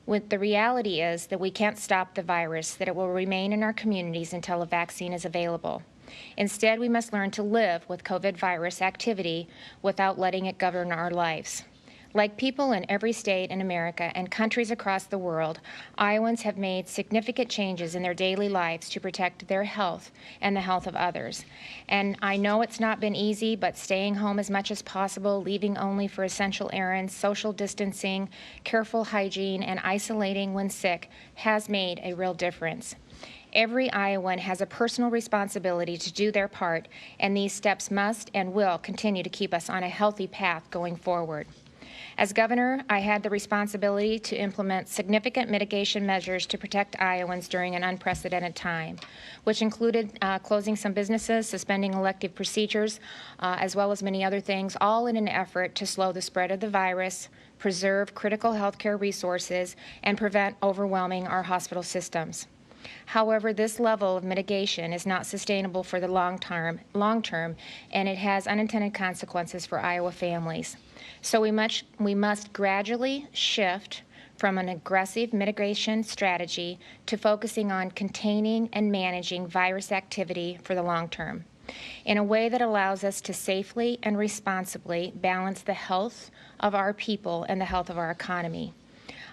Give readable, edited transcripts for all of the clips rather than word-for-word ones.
With the reality is that we can't stop the virus, that it will remain in our communities until a vaccine is available. Instead, we must learn to live with COVID virus activity without letting it govern our lives. Like people in every state in America and countries across the world, Iowans have made significant changes in their daily lives to protect their health and the health of others. And I know it's not been easy, but staying home as much as possible, leaving only for essential errands, social distancing, careful hygiene, and isolating when sick has made a real difference. Every Iowan has a personal responsibility to do their part, and these steps must and will continue to keep us on a healthy path going forward. As governor, I had the responsibility to implement significant mitigation measures to protect Iowans during an unprecedented time, which included closing some businesses, suspending elective procedures, as well as many other things, all in an effort to slow the spread of the virus, preserve critical healthcare resources, and prevent overwhelming our hospital systems. However, this level of mitigation is not sustainable for the long term, and it has unintended consequences for Iowa families. So we must gradually shift from an aggressive mitigation strategy to focusing on containing and managing virus activity for the long term in a way that allows us to safely and responsibly balance the health of our people and the health of our economy.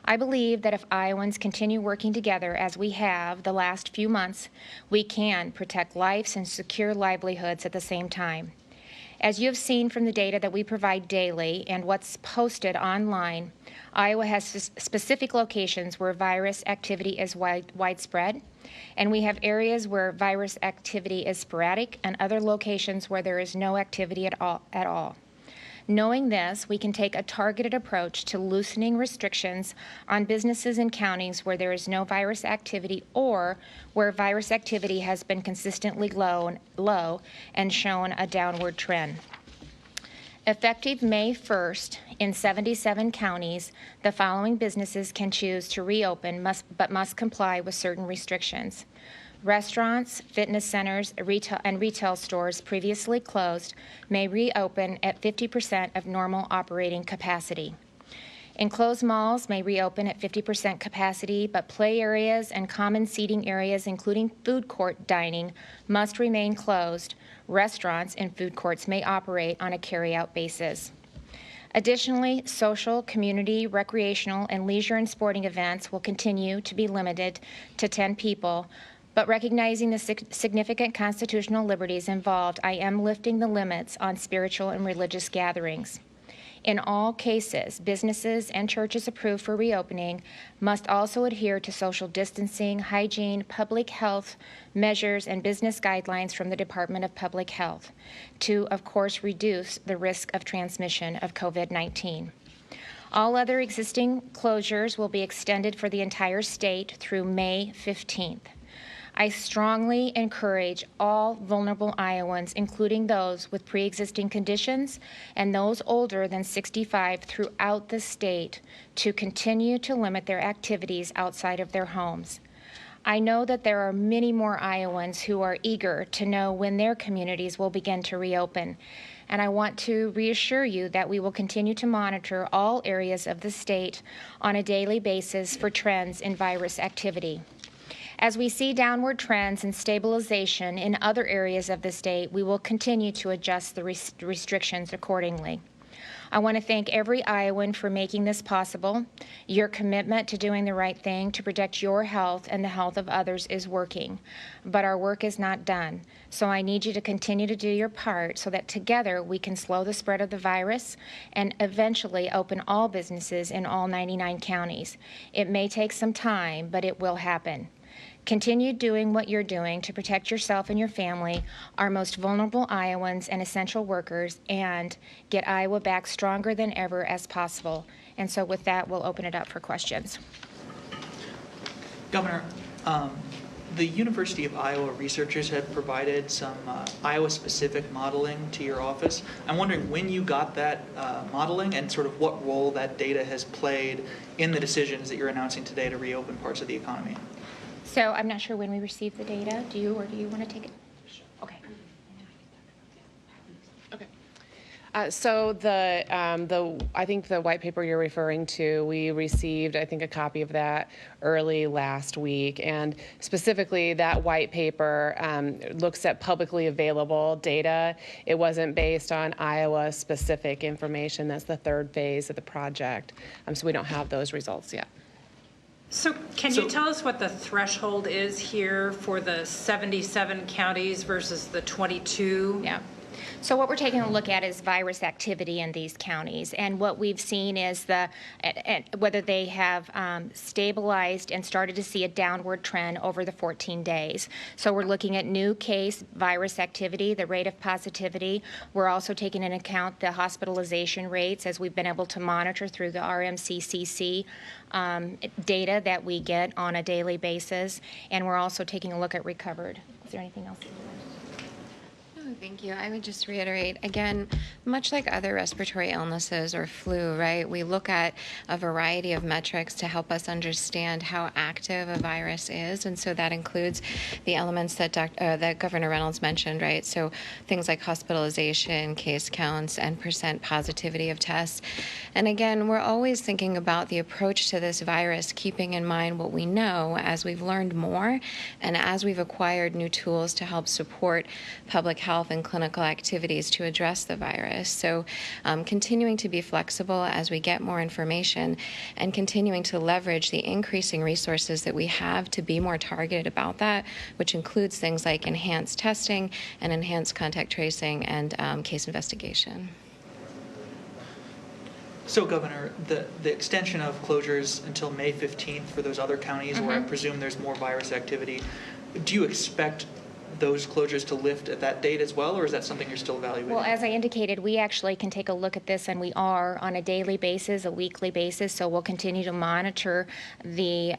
I believe that if Iowans continue working together as we have the last few months, we can protect lives and secure livelihoods at the same time. As you have seen from the data that we provide daily and what's posted online, Iowa has specific locations where virus activity is widespread, and we have areas where virus activity is sporadic and other locations where there is no activity at all. Knowing this, we can take a targeted approach to loosening restrictions on businesses in counties where there is no virus activity or where virus activity has been consistently low and shown a downward trend. Effective May 1st, in 77 counties, the following businesses can choose to reopen but must comply with certain restrictions. Restaurants, fitness centers, and retail stores previously closed may reopen at 50% of normal operating capacity. Enclosed malls may reopen at 50% capacity, but play areas and common seating areas, including food court dining, must remain closed. Restaurants and food courts may operate on a carry-out basis. Additionally, social, community, recreational, and leisure and sporting events will continue to be limited to 10 people, but recognizing the significant constitutional liberties involved, I am lifting the limits on spiritual and religious gatherings. In all cases, businesses and churches approved for reopening must also adhere to social distancing, hygiene, public health measures, and business guidelines from the Department of Public Health to, of course, reduce the risk of transmission of COVID-19. All other existing closures will be extended for the entire state through May 15th. I strongly encourage all vulnerable Iowans, including those with pre-existing conditions and those older than 65 throughout the state, to continue to limit their activities outside of their homes. I know that there are many more Iowans who are eager to know when their communities will begin to reopen, and I want to reassure you that we will continue to monitor all areas of the state on a daily basis for trends in virus activity. As we see downward trends and stabilization in other areas of the state, we will continue to adjust the restrictions accordingly. I want to thank every Iowan for making this possible. Your commitment to doing the right thing to protect your health and the health of others is working, but our work is not done. So I need you to continue to do your part so that together we can slow the spread of the virus and eventually open all businesses in all 99 counties. It may take some time, but it will happen. Continue doing what you're doing to protect yourself and your family, our most vulnerable Iowans and essential workers, and get Iowa back stronger than ever as possible. And so with that, we'll open it up for questions. Governor, the University of Iowa researchers have provided some Iowa-specific modeling to your office. I'm wondering when you got that modeling and sort of what role that data has played in the decisions that you're announcing today to reopen parts of the economy. So I'm not sure when we received the data. Do you want to take it? Okay. So I think the white paper you're referring to, we received, I think, a copy of that early last week. And specifically, that white paper looks at publicly available data. It wasn't based on Iowa-specific information. That's the third phase of the project. So we don't have those results yet. So can you tell us what the threshold is here for the 77 counties versus the 22? Yeah. So what we're taking a look at is virus activity in these counties, and what we've seen is whether they have stabilized and started to see a downward trend over the 14 days. So we're looking at new case virus activity, the rate of positivity. We're also taking into account the hospitalization rates as we've been able to monitor through the RMCCC data that we get on a daily basis, and we're also taking a look at recovered. Is there anything else? Thank you. I would just reiterate, again, much like other respiratory illnesses or flu, right, we look at a variety of metrics to help us understand how active a virus is, and so that includes the elements that Governor Reynolds mentioned, right, so things like hospitalization, case counts, and percent positivity of tests. And again, we're always thinking about the approach to this virus, keeping in mind what we know as we've learned more and as we've acquired new tools to help support public health and clinical activities to address the virus. So continuing to be flexible as we get more information and continuing to leverage the increasing resources that we have to be more targeted about that, which includes things like enhanced testing and enhanced contact tracing and case investigation. So, Governor, the extension of closures until May 15th for those other counties where I presume there's more virus activity, do you expect those closures to lift at that date as well, or is that something you're still evaluating? Well, as I indicated, we actually can take a look at this, and we are on a daily basis, a weekly basis, so we'll continue to monitor the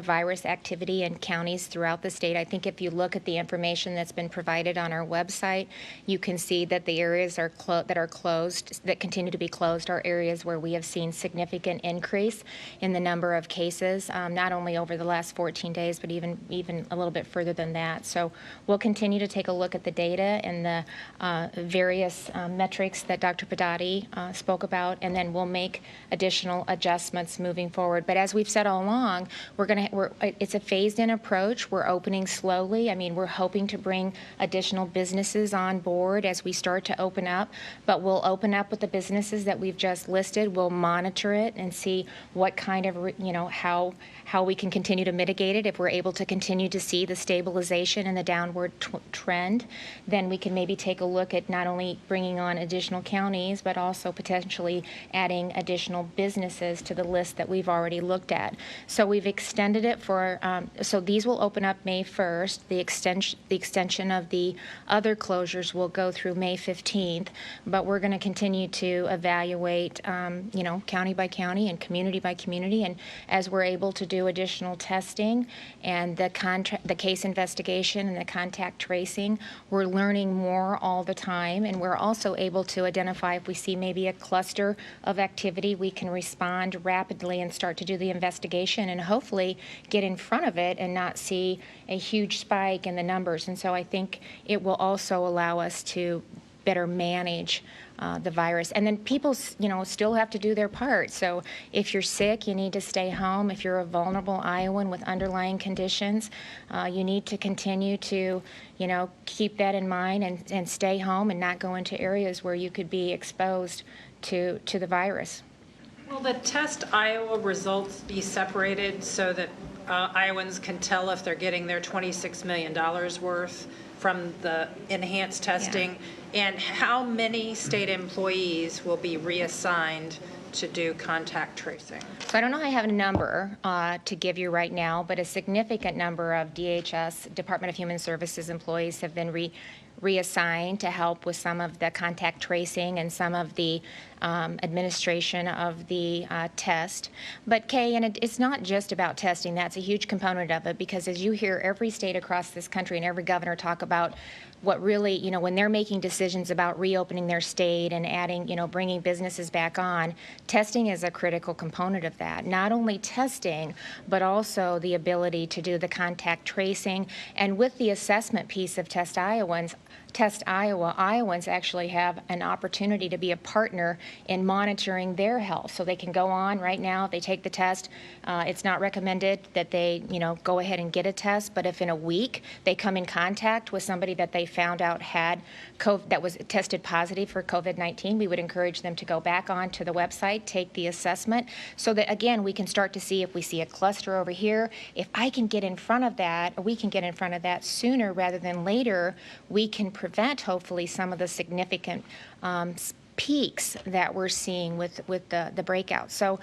virus activity in counties throughout the state. I think if you look at the information that's been provided on our website, you can see that the areas that are closed, that continue to be closed, are areas where we have seen significant increase in the number of cases, not only over the last 14 days, but even a little bit further than that. So we'll continue to take a look at the data and the various metrics that Dr. Padati spoke about, and then we'll make additional adjustments moving forward. But as we've said all along, it's a phased-in approach. We're opening slowly. I mean, we're hoping to bring additional businesses on board as we start to open up, but we'll open up with the businesses that we've just listed. We'll monitor it and see what kind of, how we can continue to mitigate it. If we're able to continue to see the stabilization and the downward trend, then we can maybe take a look at not only bringing on additional counties, but also potentially adding additional businesses to the list that we've already looked at. So we've extended it for, so these will open up May 1st. The extension of the other closures will go through May 15th, but we're going to continue to evaluate, county by county and community by community, and as we're able to do additional testing and the case investigation and the contact tracing, we're learning more all the time, and we're also able to identify if we see maybe a cluster of activity, we can respond rapidly and start to do the investigation and hopefully get in front of it and not see a huge spike in the numbers. And so I think it will also allow us to better manage the virus. And then people, still have to do their part. So if you're sick, you need to stay home. If you're a vulnerable Iowan with underlying conditions, you need to continue to, keep that in mind and stay home and not go into areas where you could be exposed to the virus. Will the test Iowa results be separated so that Iowans can tell if they're getting their $26 million worth from the enhanced testing? Yeah. And how many state employees will be reassigned to do contact tracing? So I don't know if I have a number to give you right now, but a significant number of DHS, Department of Human Services employees have been reassigned to help with some of the contact tracing and some of the administration of the test. But Kay, and it's not just about testing. That's a huge component of it, because as you hear every state across this country and every governor talk about what really, when they're making decisions about reopening their state and adding, bringing businesses back on, testing is a critical component of that. Not only testing, but also the ability to do the contact tracing. And with the assessment piece of Test Iowans, Test Iowa, Iowans actually have an opportunity to be a partner in monitoring their health. So they can go on right now, if they take the test, it's not recommended that they, go ahead and get a test, but if in a week they come in contact with somebody that they found out had COVID, that was tested positive for COVID-19, we would encourage them to go back onto the website, take the assessment, so that, again, we can start to see if we see a cluster over here. If I can get in front of that, or we can get in front of that sooner rather than later, we can prevent, hopefully, some of the significant peaks that we're seeing with the breakout. So,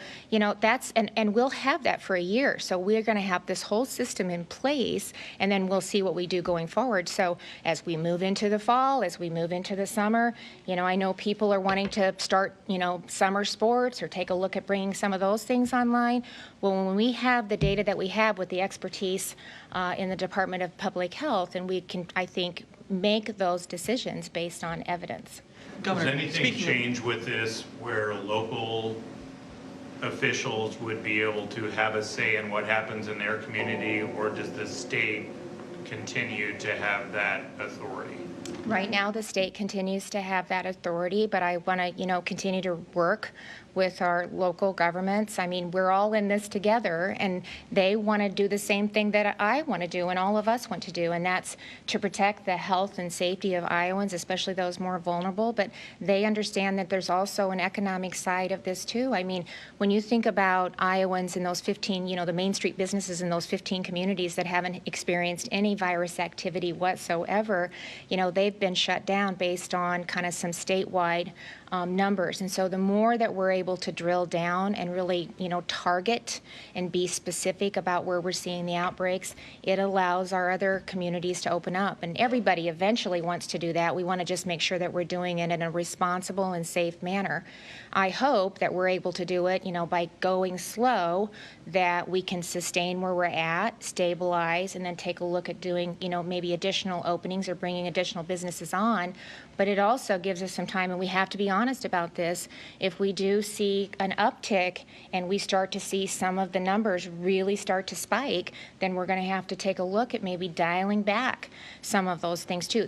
that's, and we'll have that for a year. So we're going to have this whole system in place, and then we'll see what we do going forward. So as we move into the fall, as we move into the summer, I know people are wanting to start, summer sports or take a look at bringing some of those things online. Well, when we have the data that we have with the expertise in the Department of Public Health, and we can, I think, make those decisions based on evidence. Does anything change with this where local officials would be able to have a say in what happens in their community, or does the state continue to have that authority? Right now, the state continues to have that authority, but I want to, continue to work with our local governments. I mean, we're all in this together, and they want to do the same thing that I want to do and all of us want to do, and that's to protect the health and safety of Iowans, especially those more vulnerable. But they understand that there's also an economic side of this too. I mean, when you think about Iowans in those 15, the Main Street businesses in those 15 communities that haven't experienced any virus activity whatsoever, they've been shut down based on kind of some statewide numbers. And so the more that we're able to drill down and really, target and be specific about where we're seeing the outbreaks, it allows our other communities to open up. And everybody eventually wants to do that. We want to just make sure that we're doing it in a responsible and safe manner. I hope that we're able to do it, by going slow, that we can sustain where we're at, stabilize, and then take a look at doing, maybe additional openings or bringing additional businesses on. But it also gives us some time, and we have to be honest about this. If we do see an uptick and we start to see some of the numbers really start to spike, then we're going to have to take a look at maybe dialing back some of those things too.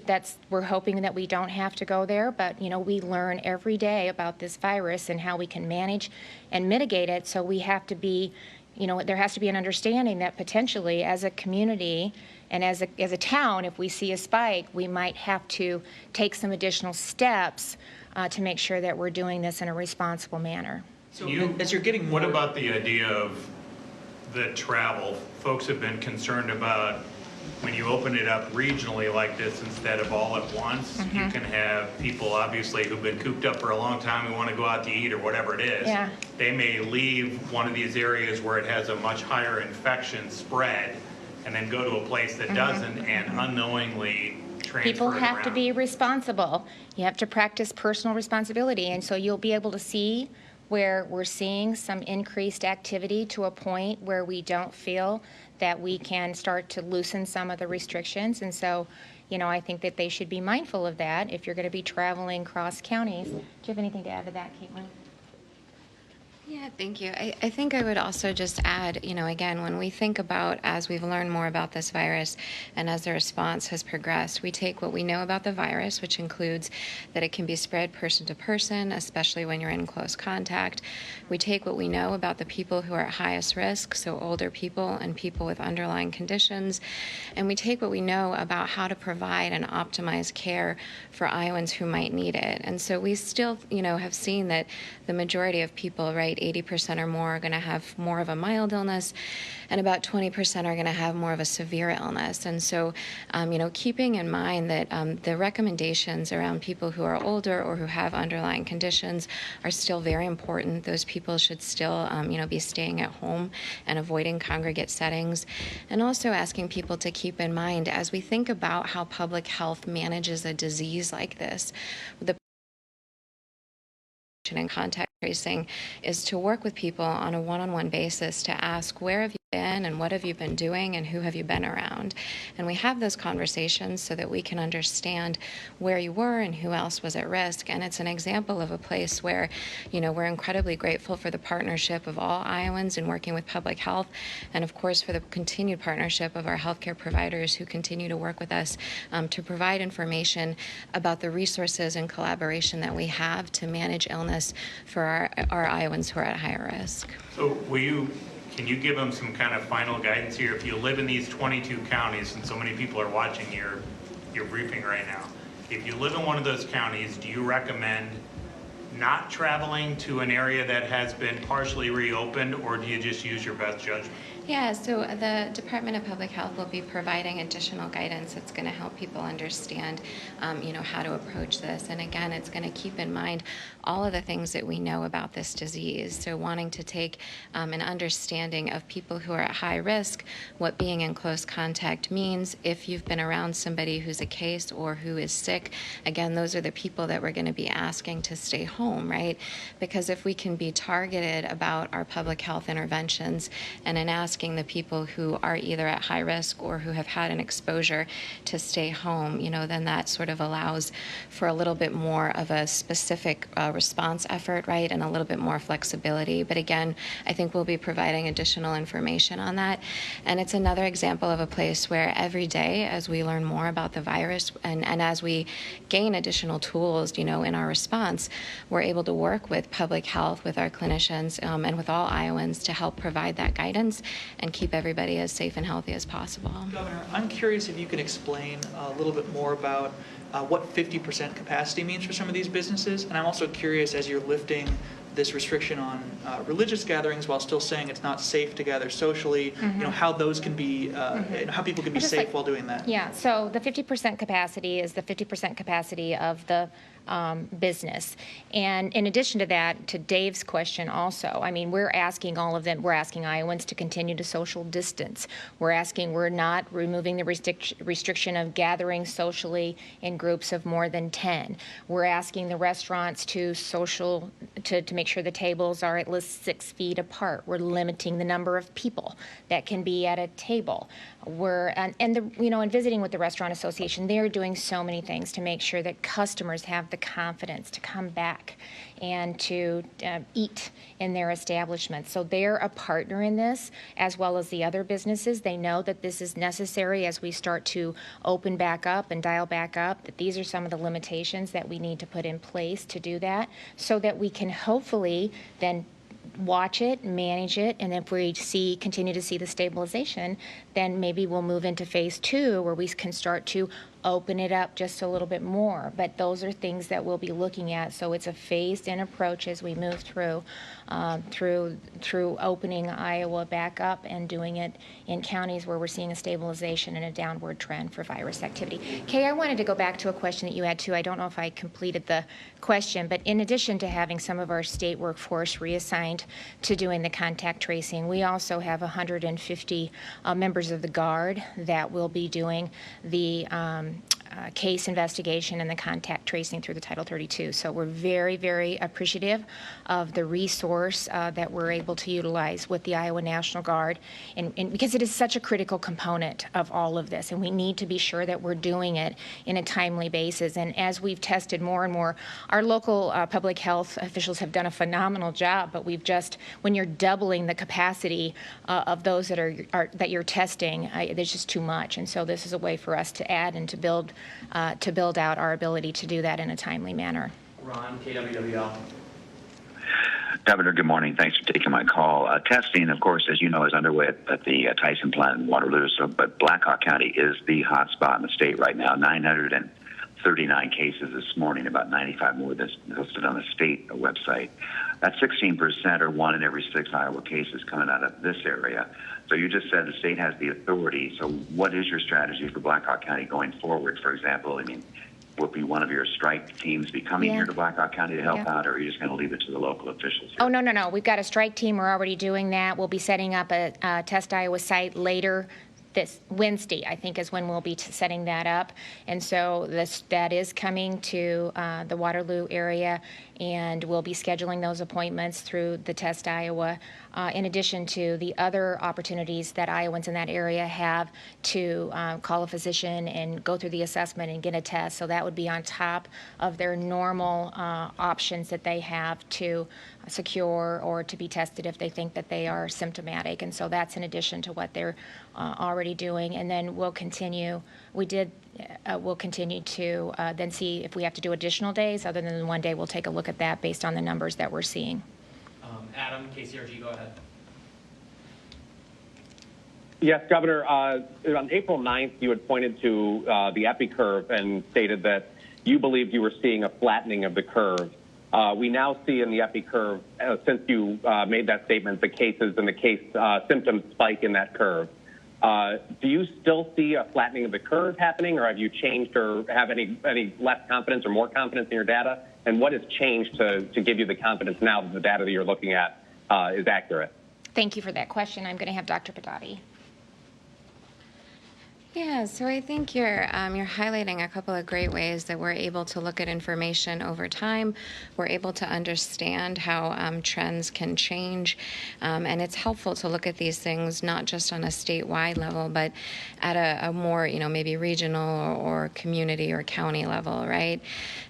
We're hoping that we don't have to go there, but we learn every day about this virus and how we can manage and mitigate it. So we have to be, there has to be an understanding that potentially as a community and as a town, if we see a spike, we might have to take some additional steps to make sure that we're doing this in a responsible manner. So as you're getting What more, about the idea of the travel? Folks have been concerned about when you open it up regionally like this instead of all at once, you can have people obviously who've been cooped up for a long time who want to go out to eat or whatever it is. Yeah. They may leave one of these areas where it has a much higher infection spread and then go to a place that doesn't and unknowingly transfer People it have to around. be responsible. You have to practice personal responsibility. And so you'll be able to see where we're seeing some increased activity to a point where we don't feel that we can start to loosen some of the restrictions. And so, I think that they should be mindful of that if you're going to be traveling cross counties. Do you have anything to add to that, Caitlin? Yeah, thank you. I think I would also just add, again, when we think about, as we've learned more about this virus and as the response has progressed, we take what we know about the virus, which includes that it can be spread person to person, especially when you're in close contact. We take what we know about the people who are at highest risk, so older people and people with underlying conditions, and we take what we know about how to provide and optimize care for Iowans who might need it. And so we still, have seen that the majority of people, right, 80% or more are going to have more of a mild illness, and about 20% are going to have more of a severe illness. And so, keeping in mind that the recommendations around people who are older or who have underlying conditions are still very important. Those people should still, be staying at home and avoiding congregate settings. And also asking people to keep in mind, as we think about how public health manages a disease like this, the and contact tracing is to work with people on a one-on-one basis to ask, where have you been and what have you been doing and who have you been around? And we have those conversations so that we can understand where you were and who else was at risk. And it's an example of a place where, we're incredibly grateful for the partnership of all Iowans in working with public health, and of course for the continued partnership of our healthcare providers who continue to work with us to provide information about the resources and collaboration that we have to manage illness for our Iowans who are at higher risk. So can you give them some kind of final guidance here? If you live in these 22 counties, and so many people are watching your briefing right now, if you live in one of those counties, do you recommend not traveling to an area that has been partially reopened, or do you just use your best judgment? Yeah, so the Department of Public Health will be providing additional guidance that's going to help people understand, how to approach this. And again, it's going to keep in mind all of the things that we know about this disease. So wanting to take an understanding of people who are at high risk, what being in close contact means, if you've been around somebody who's a case or who is sick. Again, those are the people that we're going to be asking to stay home, right? Because if we can be targeted about our public health interventions and in asking the people who are either at high risk or who have had an exposure to stay home, then that sort of allows for a little bit more of a specific response effort, right, and a little bit more flexibility. But again, I think we'll be providing additional information on that. And it's another example of a place where every day, as we learn more about the virus and as we gain additional tools, in our response, we're able to work with public health, with our clinicians, and with all Iowans to help provide that guidance and keep everybody as safe and healthy as possible. Governor, I'm curious if you can explain a little bit more about what 50% capacity means for some of these businesses. And I'm also curious, as you're lifting this restriction on religious gatherings while still saying it's not safe to gather socially, how those can be, how people can be safe while doing that. Yeah, so the 50% capacity is the 50% capacity of the business. And in addition to that, to Dave's question also, we're asking all of them, we're asking Iowans to continue to social distance. We're not removing the restriction of gathering socially in groups of more than 10. We're asking the restaurants to make sure the tables are at least 6 feet apart. We're limiting the number of people that can be at a table. And visiting with the Restaurant Association, they're doing so many things to make sure that customers have the confidence to come back and to eat in their establishments. So they're a partner in this, as well as the other businesses. They know that this is necessary as we start to open back up and dial back up, that these are some of the limitations that we need to put in place to do that, so that we can hopefully then watch it, manage it, and if we continue to see the stabilization, then maybe we'll move into phase 2 where we can start to open it up just a little bit more. But those are things that we'll be looking at. So it's a phased-in approach as we move through opening Iowa back up and doing it in counties where we're seeing a stabilization and a downward trend for virus activity. Kay, I wanted to go back to a question that you had too. I don't know if I completed the question, but in addition to having some of our state workforce reassigned to doing the contact tracing, we also have 150 members of the Guard that will be doing the case investigation and the contact tracing through the Title 32. So we're very, very appreciative of the resource that we're able to utilize with the Iowa National Guard, and because it is such a critical component of all of this, and we need to be sure that we're doing it in a timely basis. And as we've tested more and more, our local public health officials have done a phenomenal job, but when you're doubling the capacity of those that you're testing, there's just too much. And so this is a way for us to add and to build out our ability to do that in a timely manner. Ron, KWWL. Governor, good morning. Thanks for taking my call. Testing, of course, as you know, is underway at the Tyson plant in Waterloo, but Blackhawk County is the hot spot in the state right now. 939 cases this morning, about 95 more that's listed on the state website. That's 16%, or 1 in every 6 Iowa cases coming out of this area. So you just said the state has the authority. So what is your strategy for Blackhawk County going forward? For example, will be one of your strike teams be coming here to Blackhawk County to help out, or are you just going to leave it to the local officials here? Oh, no. We've got a strike team. We're already doing that. We'll be setting up a Test Iowa site later this Wednesday, I think, is when we'll be setting that up. And so that is coming to the Waterloo area. and we'll be scheduling those appointments through the Test Iowa, in addition to the other opportunities that Iowans in that area have to call a physician and go through the assessment and get a test. So that would be on top of their normal options that they have to secure or to be tested if they think that they are symptomatic. And so that's in addition to what they're already doing. And then we'll continue. We'll continue to then see if we have to do additional days. Other than the 1 day, we'll take a look at that based on the numbers that we're seeing. Adam, KCRG, go ahead. Yes, Governor, on April 9th, you had pointed to the epi curve and stated that you believed you were seeing a flattening of the curve. We now see in the epi curve, since you made that statement, the cases and the case symptoms spike in that curve. Do you still see a flattening of the curve happening, or have you changed or have any less confidence or more confidence in your data? And what has changed to give you the confidence now that the data that you're looking at is accurate? Thank you for that question. I'm going to have Dr. Padati. Yeah, so I think you're highlighting a couple of great ways that we're able to look at information over time. We're able to understand how trends can change, and it's helpful to look at these things not just on a statewide level, but at a more, maybe regional or community or county level, right?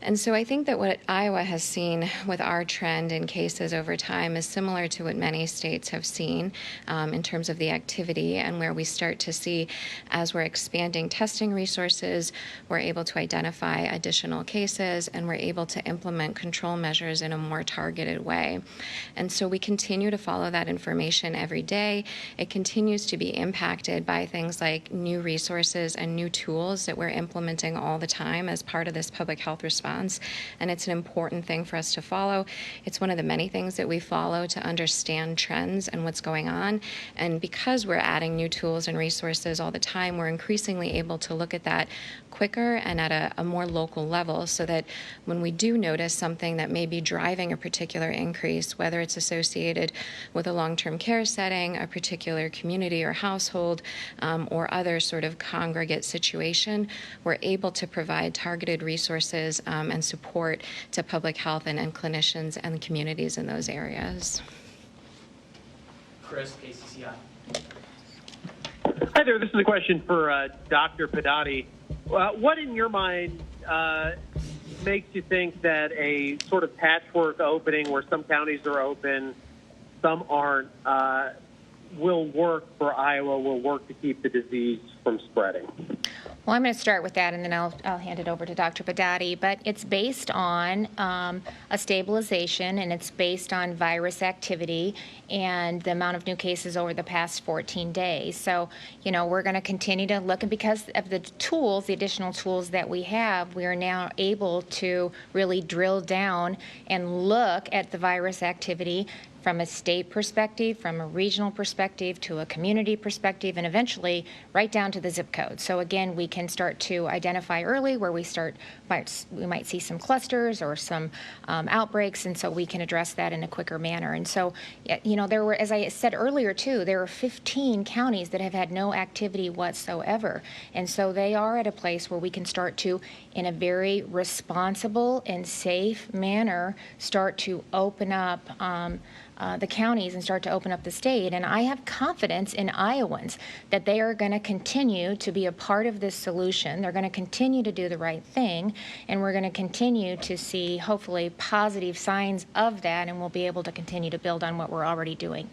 And so I think that what Iowa has seen with our trend in cases over time is similar to what many states have seen in terms of the activity, and where we start to see, as we're expanding testing resources, we're able to identify additional cases, and we're able to implement control measures in a more targeted way. And so we continue to follow that information every day. It continues to be impacted by things like new resources and new tools that we're implementing all the time as part of this public health response. And it's an important thing for us to follow. It's one of the many things that we follow to understand trends and what's going on. And because we're adding new tools and resources all the time, we're increasingly able to look at that quicker and at a more local level, so that when we do notice something that may be driving a particular increase, whether it's associated with a long-term care setting, a particular community or household, or other sort of congregate situation, we're able to provide targeted resources and support to public health and clinicians and communities in those areas. Chris, KCCI. Hi there. This is a question for Dr. Padati. What in your mind makes you think that a sort of patchwork opening where some counties are open, some aren't, will work for Iowa, will work to keep the disease from spreading? Well, I'm going to start with that, and then I'll hand it over to Dr. Padati. But it's based on a stabilization, and it's based on virus activity and the amount of new cases over the past 14 days. So, we're going to continue to look, and because of the tools, the additional tools that we have, we are now able to really drill down and look at the virus activity from a state perspective, from a regional perspective, to a community perspective, and eventually right down to the zip code. So again, we can start to identify early where we might see some clusters or some outbreaks, and so we can address that in a quicker manner. And so, there were, as I said earlier too, there are 15 counties that have had no activity whatsoever. And so they are at a place where we can start to, in a very responsible and safe manner, start to open up the counties and start to open up the state. And I have confidence in Iowans that they are going to continue to be a part of this solution. They're going to continue to do the right thing, and we're going to continue to see, hopefully, positive signs of that, and we'll be able to continue to build on what we're already doing.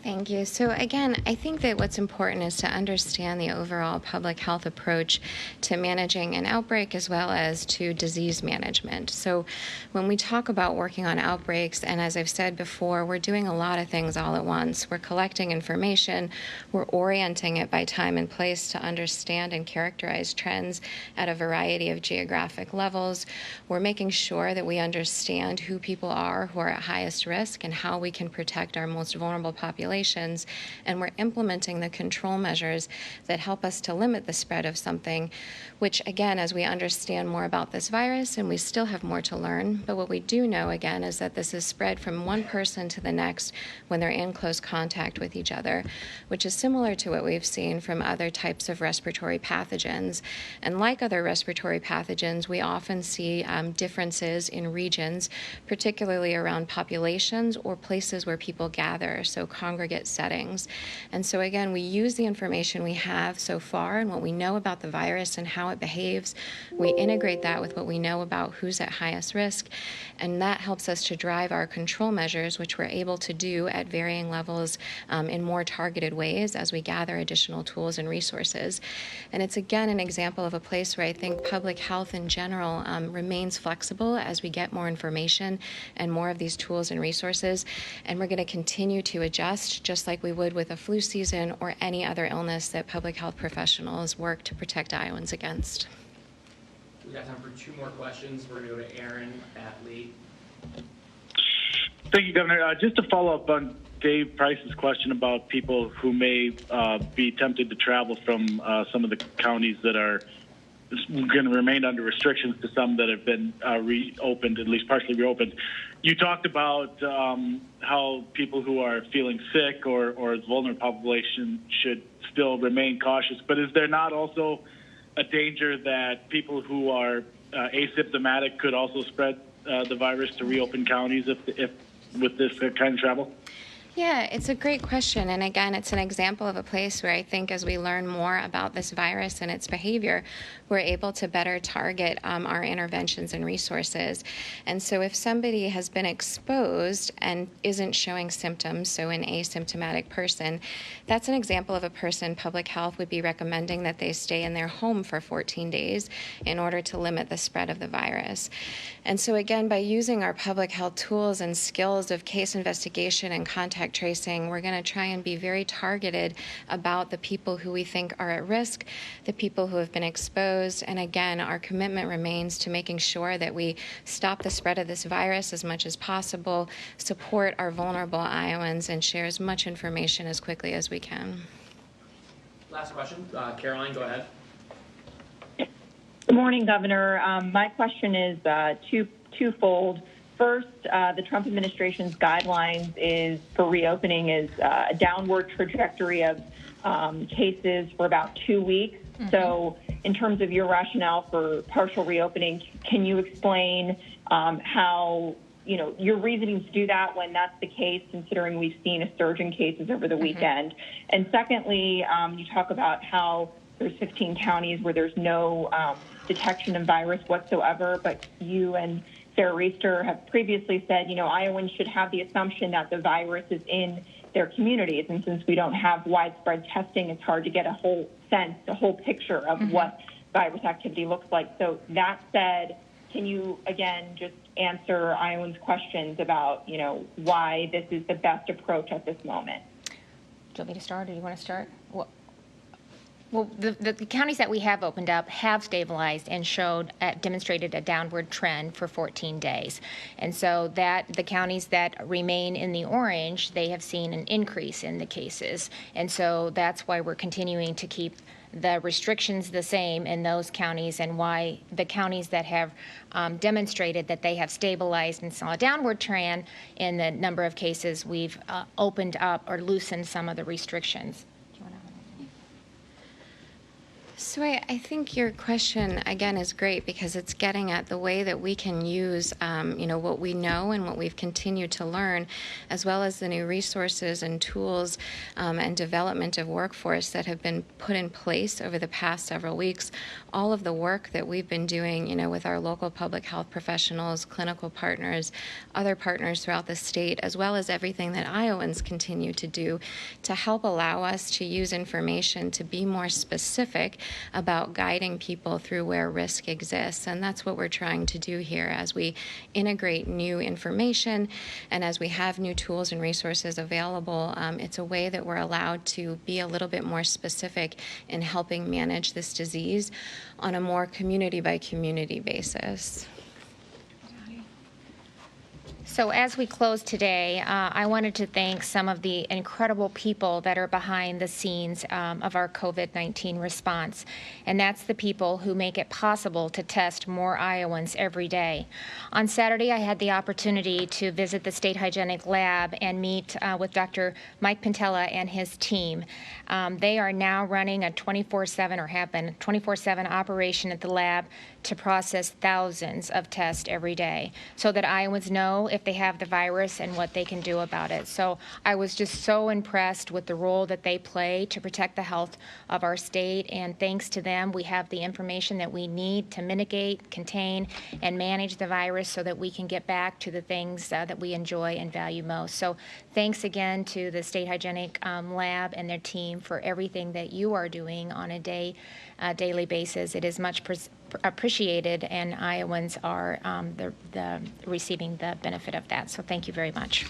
Thank you. So again, I think that what's important is to understand the overall public health approach to managing an outbreak as well as to disease management. So when we talk about working on outbreaks, and as I've said before, we're doing a lot of things all at once. We're collecting information, we're orienting it by time and place to understand and characterize trends at a variety of geographic levels. We're making sure that we understand who people are who are at highest risk and how we can protect our most vulnerable populations. populations, and we're implementing the control measures that help us to limit the spread of something, which again, as we understand more about this virus, and we still have more to learn, but what we do know again is that this is spread from one person to the next when they're in close contact with each other, which is similar to what we've seen from other types of respiratory pathogens. And like other respiratory pathogens, we often see differences in regions, particularly around populations or places where people gather, so congregate settings. And so again, we use the information we have so far and what we know about the virus and how it behaves. We integrate that with what we know about who's at highest risk, and that helps us to drive our control measures, which we're able to do at varying levels in more targeted ways as we gather additional tools and resources. And it's again an example of a place where I think public health in general remains flexible as we get more information and more of these tools and resources. And we're going to continue to adjust just like we would with a flu season or any other illness that public health professionals work to protect Iowans against. We got time for 2 more questions. We're going to go to Aaron at Lee. Thank you, Governor. Just to follow up on Dave Price's question about people who may be tempted to travel from some of the counties that are going to remain under restrictions to some that have been reopened, at least partially reopened. You talked about how people who are feeling sick or the vulnerable population should still remain cautious. But is there not also a danger that people who are asymptomatic could also spread the virus to reopen counties if with this kind of travel? Yeah, it's a great question. And again, it's an example of a place where I think as we learn more about this virus and its behavior, we're able to better target our interventions and resources. And so if somebody has been exposed and isn't showing symptoms, so an asymptomatic person, that's an example of a person public health would be recommending that they stay in their home for 14 days in order to limit the spread of the virus. And so again, by using our public health tools and skills of case investigation and contact tracing, we're going to try and be very targeted about the people who we think are at risk, the people who have been exposed, and again, our commitment remains to making sure that we stop the spread of this virus as much as possible, support our vulnerable Iowans, and share as much information as quickly as we can. Last question. Caroline, go ahead. Good morning, Governor. My question is twofold. First, the Trump administration's guidelines for reopening is a downward trajectory of cases for about 2 weeks. Mm-hmm. So in terms of your rationale for partial reopening, can you explain how, your reasoning to do that when that's the case, considering we've seen a surge in cases over the weekend? And secondly, you talk about how there's 15 counties where there's no detection of virus whatsoever, but you and Sarah Reister have previously said, Iowans should have the assumption that the virus is in their communities. And since we don't have widespread testing, it's hard to get a whole picture of what virus activity looks like. So that said, can you, again, just answer Iowans' questions about, why this is the best approach at this moment? Do you want me to start, or do you want to start? Well, the counties that we have opened up have stabilized and demonstrated a downward trend for 14 days. And so that the counties that remain in the orange, they have seen an increase in the cases. And so that's why we're continuing to keep the restrictions the same in those counties, and why the counties that have demonstrated that they have stabilized and saw a downward trend in the number of cases, we've opened up or loosened some of the restrictions. So I think your question, again, is great because it's getting at the way that we can use, what we know and what we've continued to learn, as well as the new resources and tools and development of workforce that have been put in place over the past several weeks. All of the work that we've been doing, with our local public health professionals, clinical partners, other partners throughout the state, as well as everything that Iowans continue to do to help allow us to use information to be more specific about guiding people through where risk exists. And that's what we're trying to do here as we integrate new information and as we have new tools and resources available. It's a way that we're allowed to be a little bit more specific in helping manage this disease on a more community by community basis. So as we close today, I wanted to thank some of the incredible people that are behind the scenes of our COVID-19 response. And that's the people who make it possible to test more Iowans every day. On Saturday, I had the opportunity to visit the State Hygienic Lab and meet with Dr. Mike Pintella and his team. They are now running a 24/7 or have been 24/7 operation at the lab to process thousands of tests every day so that Iowans know if they have the virus and what they can do about it. So I was just so impressed with the role that they play to protect the health of our state, and thanks to them, we have the information that we need to mitigate, contain, and manage the virus so that we can get back to the things that we enjoy and value most. So thanks again to the State Hygienic Lab and their team for everything that you are doing on a daily basis. It is much appreciated, and Iowans are receiving the benefit of that. So thank you very much.